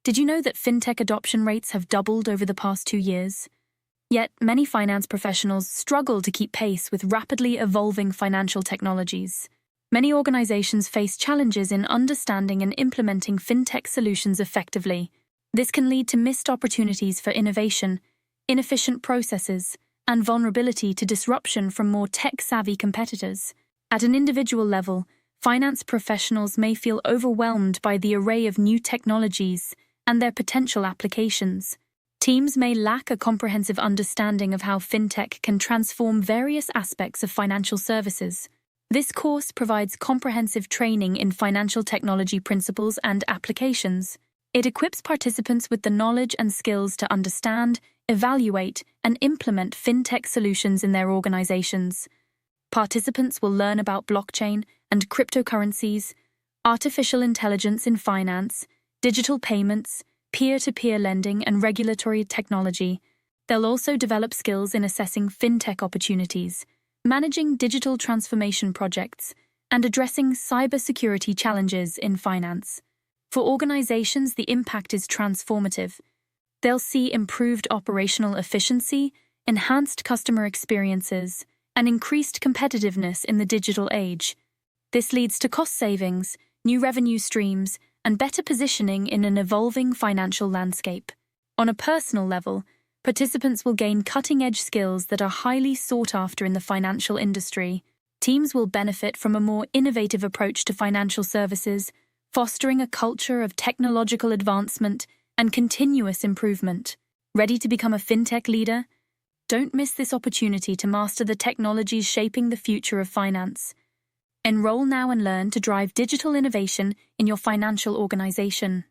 Did you know that fintech adoption rates have doubled over the past 2 years? Yet, many finance professionals struggle to keep pace with rapidly evolving financial technologies. Many organizations face challenges in understanding and implementing fintech solutions effectively. This can lead to missed opportunities for innovation, inefficient processes, and vulnerability to disruption from more tech-savvy competitors. At an individual level, finance professionals may feel overwhelmed by the array of new technologies and their potential applications. Teams may lack a comprehensive understanding of how fintech can transform various aspects of financial services. This course provides comprehensive training in financial technology principles and applications. It equips participants with the knowledge and skills to understand, evaluate, and implement fintech solutions in their organizations. Participants will learn about blockchain and cryptocurrencies, artificial intelligence in finance, digital payments, peer-to-peer lending, and regulatory technology. They'll also develop skills in assessing fintech opportunities, managing digital transformation projects, and addressing cybersecurity challenges in finance. For organizations, the impact is transformative. They'll see improved operational efficiency, enhanced customer experiences, and increased competitiveness in the digital age. This leads to cost savings, new revenue streams, and better positioning in an evolving financial landscape. On a personal level, participants will gain cutting-edge skills that are highly sought after in the financial industry. Teams will benefit from a more innovative approach to financial services, fostering a culture of technological advancement and continuous improvement. Ready to become a fintech leader? Don't miss this opportunity to master the technologies shaping the future of finance. Enroll now and learn to drive digital innovation in your financial organization.